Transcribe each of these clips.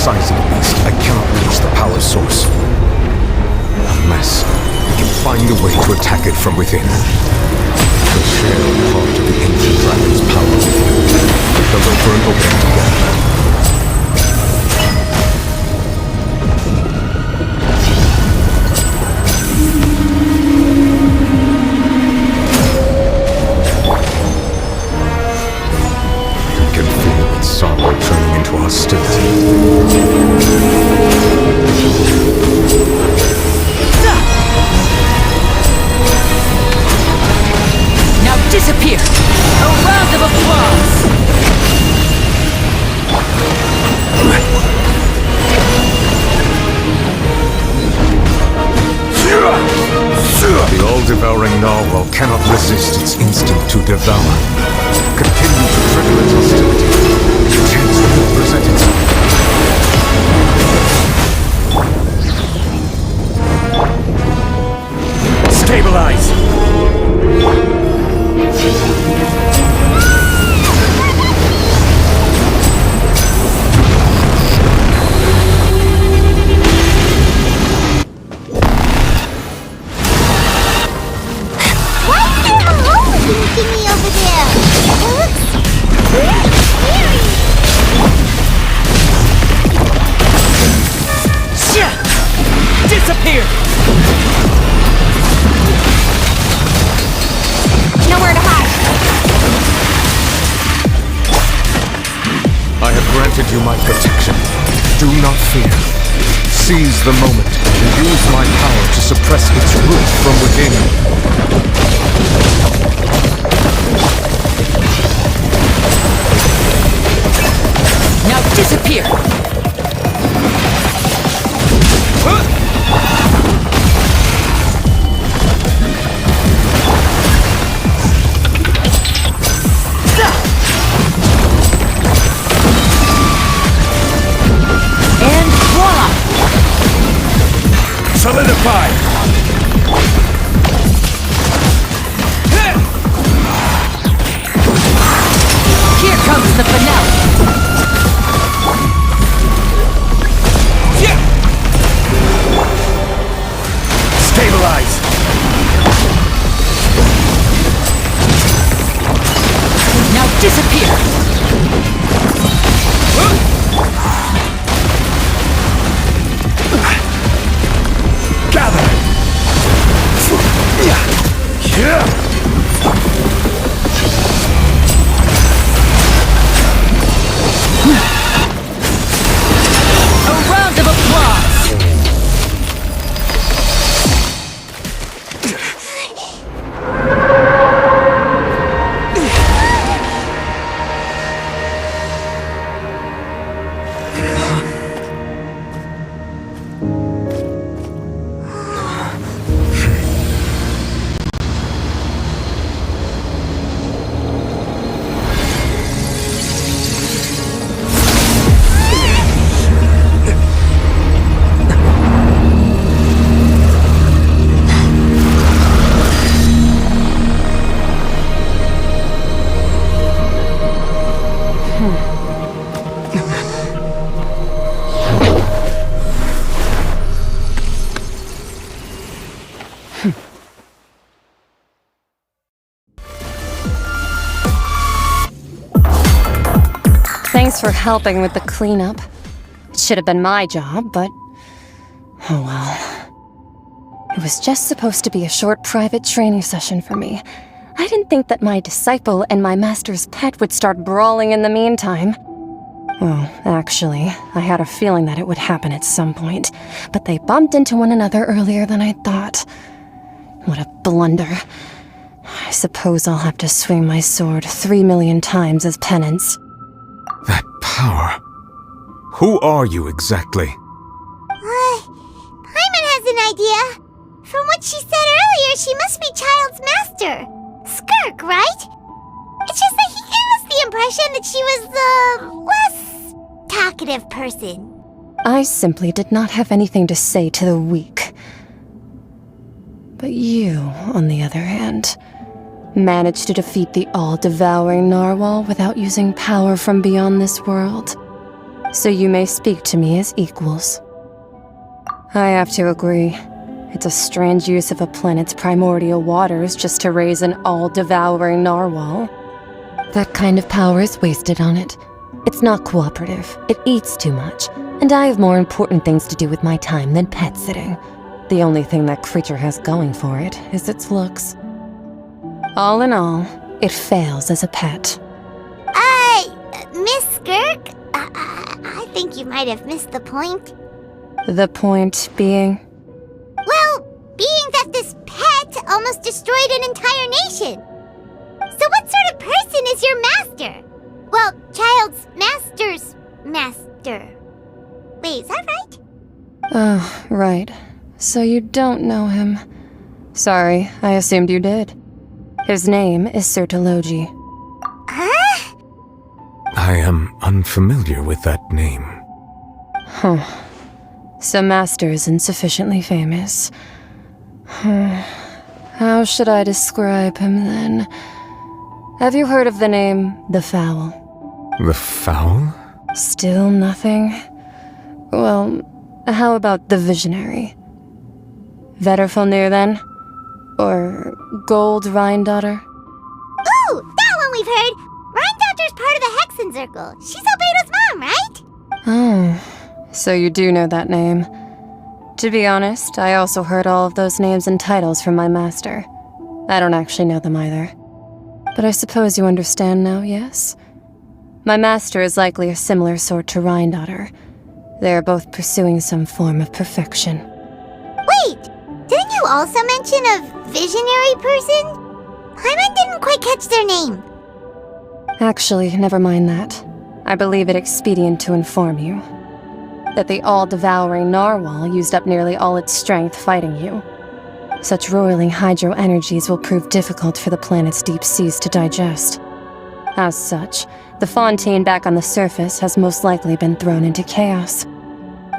size of the beast, I cannot reach the power source. Unless we can find a way to attack it from within. To share part of the ancient dragon's power with you. They'll go for an opening together. Sorrow turning into hostility. Now disappear! A round of applause! The all-devouring narwhal cannot resist its instinct to devour. Continue to trigger its hostility. The chance will present itself. Stabilize! Looking me over there. It looks really scary. Shit! Disappear! Nowhere to hide. I have granted you my protection. Do not fear. Seize the moment and use my power to suppress its root from within. Now disappear! And voila! Solidify! Here comes the finale! Stabilize! Now disappear! Gather! A round of applause! Thanks for helping with the cleanup. It should have been my job, but... oh well. It was just supposed to be a short private training session for me. I didn't think that my disciple and my master's pet would start brawling in the meantime. Well, actually, I had a feeling that it would happen at some point, but they bumped into one another earlier than I thought. What a blunder. I suppose I'll have to swing my sword 3 million times as penance. That power. Who are you exactly? Paimon has an idea. From what she said earlier, she must be Childe's master. Skirk, right? It's just that he gave us the impression that she was the less talkative person. I simply did not have anything to say to the weak. But you, on the other hand, managed to defeat the all-devouring narwhal without using power from beyond this world. so you may speak to me as equals. I have to agree. It's a strange use of a planet's primordial waters just to raise an all-devouring narwhal. That kind of power is wasted on it. It's not cooperative, it eats too much, and I have more important things to do with my time than pet sitting. The only thing that creature has going for it is its looks. All in all, it fails as a pet. Miss Skirk? I think you might have missed the point. The point being? Well, being that this pet almost destroyed an entire nation. So what sort of person is your master? Well, Childe's master's master. Wait, is that right? Oh, right. So you don't know him. Sorry, I assumed you did. His name is Sertologi. Huh? I am unfamiliar with that name. Huh. So Master isn't sufficiently famous. How should I describe him then? Have you heard of the name The Fowl? The Fowl? Still nothing? Well, how about the Visionary? Vetterfulnir then? Or Gold Rhine-daughter? Ooh, that one we've heard! Rhine-daughter's part of the Hexen Circle. She's Albedo's mom, right? Oh, so you do know that name. To be honest, I also heard all of those names and titles from my master. I don't actually know them either. But I suppose you understand now, yes? My master is likely a similar sort to Rhine-daughter. They are both pursuing some form of perfection. Wait! Didn't you also mention a visionary person? Hyman didn't quite catch their name. Actually, never mind that. I believe it expedient to inform you that the all-devouring narwhal used up nearly all its strength fighting you. Such roiling hydro energies will prove difficult for the planet's deep seas to digest. As such, the fontain back on the surface has most likely been thrown into chaos.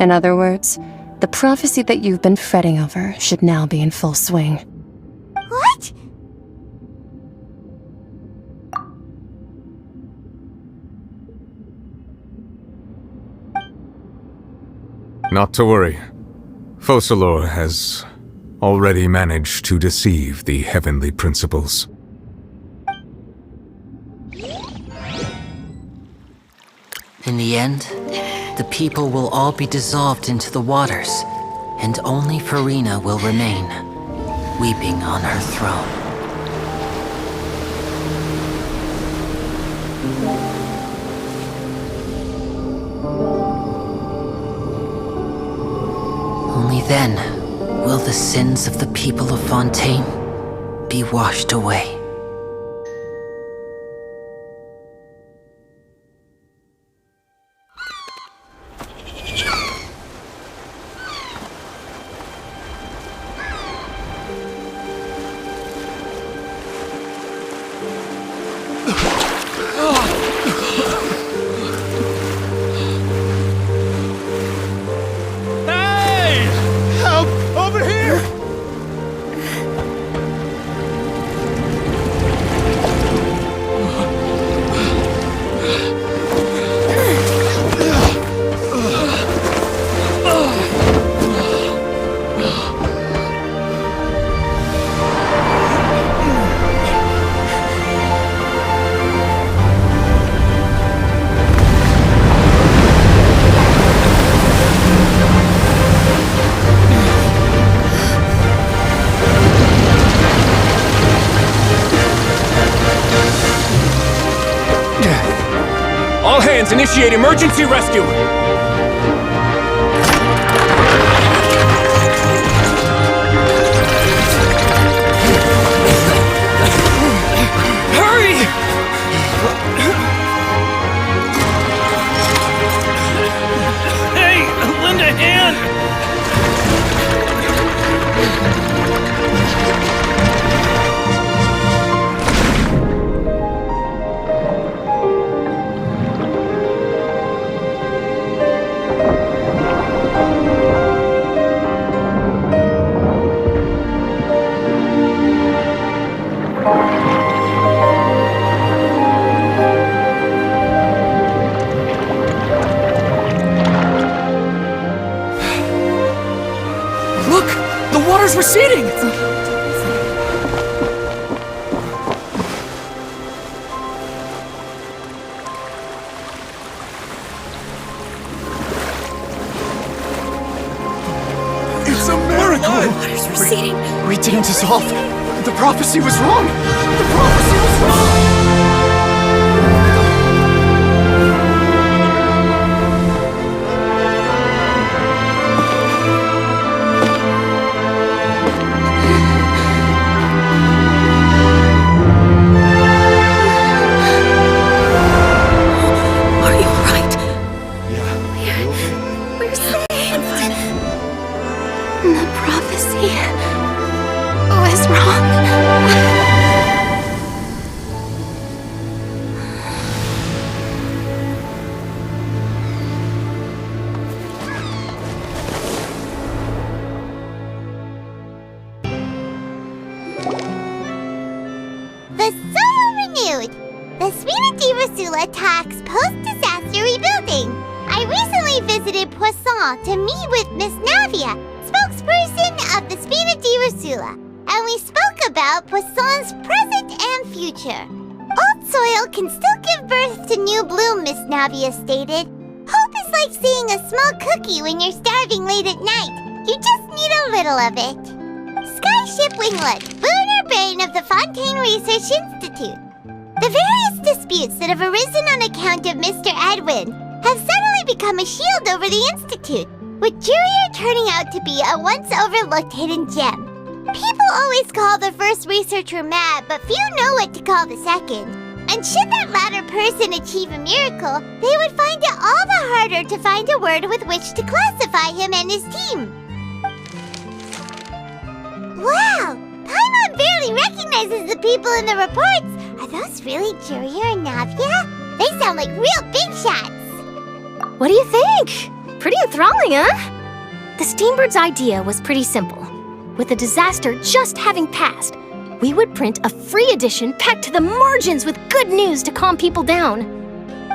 In other words, the prophecy that you've been fretting over should now be in full swing. What? Not to worry. Focalor has already managed to deceive the heavenly principles. In the end, the people will all be dissolved into the waters, and only Farina will remain, weeping on her throne. Only then will the sins of the people of Fontaine be washed away. All hands, initiate emergency rescue! Hurry! Hey, lend a hand! water's receding! It's a miracle! Water's receding. We didn't dissolve. The prophecy was wrong. The prophecy was wrong! Are you alright? Yeah. We're safe. The prophecy was wrong. The soul renewed. The Spina di Rosula attacks post-disaster rebuilding. I recently visited Poisson to meet with Miss Navia, spokesperson of the Spina di Rosula, and we spoke about Poisson's present and future. Old soil can still give birth to new bloom, Miss Navia stated. Hope is like seeing a small cookie when you're starving late at night. You just need a little of it. Skyship Winglet, boon or bane of the Fontaine Research Institute. The various disputes that have arisen on account of Mr. Edwin have suddenly become a shield over the Institute, with Jurier turning out to be a once overlooked hidden gem. People always call the first researcher mad, but few know what to call the second. And should that latter person achieve a miracle, they would find it all the harder to find a word with which to classify him and his team. Wow! Paimon barely recognizes the people in the reports. Are those really Jurier and Navia? They sound like real big shots. What do you think? Pretty enthralling, huh? The Steambird's idea was pretty simple. With the disaster just having passed, we would print a free edition packed to the margins with good news to calm people down.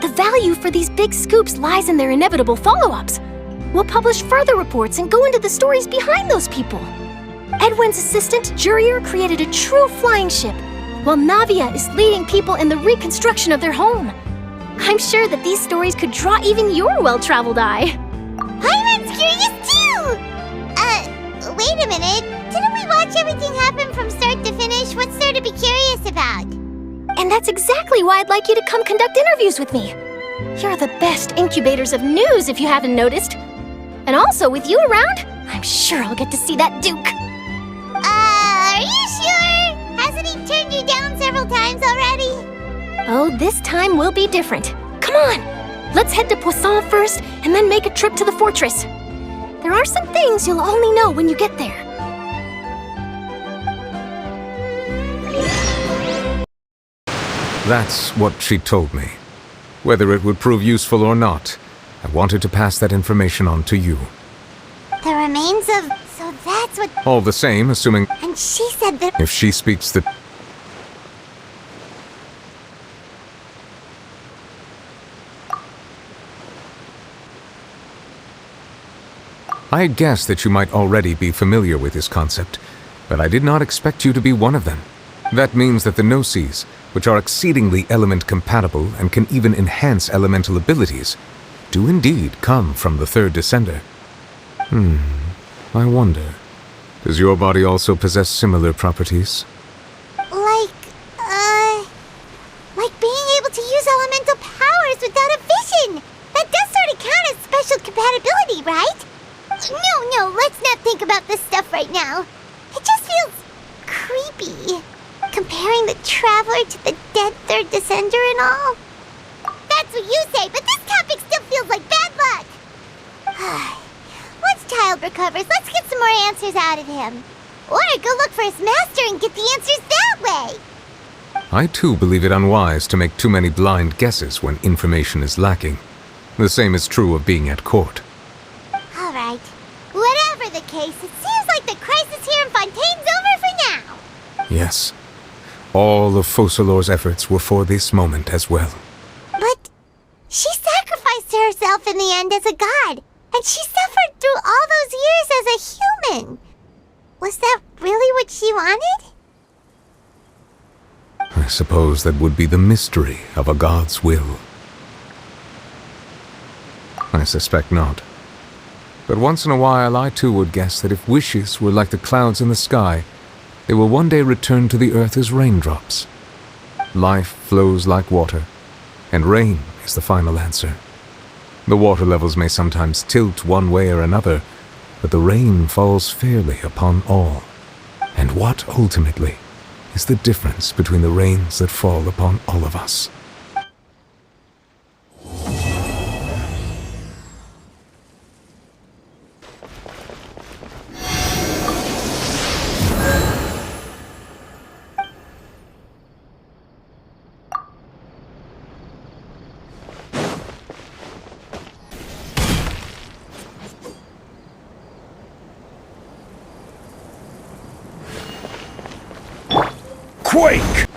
The value for these big scoops lies in their inevitable follow-ups. We'll publish further reports and go into the stories behind those people. Edwin's assistant, Jurier, created a true flying ship, while Navia is leading people in the reconstruction of their home. I'm sure that these stories could draw even your well-traveled eye. Paimon's curious too! Wait a minute. Didn't we watch everything happen from start to finish? What's there to be curious about? And that's exactly why I'd like you to come conduct interviews with me. You're the best incubators of news, if you haven't noticed. And also, with you around, I'm sure I'll get to see that Duke. Are you sure? Hasn't he turned you down several times already? Oh, this time will be different. Come on! Let's head to Poisson first, and then make a trip to the fortress. There are some things you'll only know when you get there. That's what she told me. Whether it would prove useful or not, I wanted to pass that information on to you. The remains of... So that's what... All the same, assuming And she said that... if she speaks the... I guessed that you might already be familiar with this concept, but I did not expect you to be one of them. That means that the Gnosis, which are exceedingly element-compatible and can even enhance elemental abilities, do indeed come from the third descender. I wonder, does your body also possess similar properties? Like being able to use elemental powers without a vision! That does sort of count as special compatibility, right? No, let's not think about this stuff right now. It just feels creepy. Comparing the Traveler to the dead third descender and all. That's what you say, but this topic still feels like bad luck. Once Childe recovers, let's get some more answers out of him. Or go look for his master and get the answers that way. I too believe it unwise to make too many blind guesses when information is lacking. The same is true of being at court. All right. Whatever the case, it seems like the crisis here in Fontaine's over for now. Yes. All of Focalor's efforts were for this moment as well. But she sacrificed herself in the end as a god, and she suffered through all those years as a human. Was that really what she wanted? I suppose that would be the mystery of a god's will. I suspect not. But once in a while I too would guess that if wishes were like the clouds in the sky, they will one day return to the earth as raindrops. Life flows like water, and rain is the final answer. The water levels may sometimes tilt one way or another, but the rain falls fairly upon all. And what, ultimately, is the difference between the rains that fall upon all of us? Quake!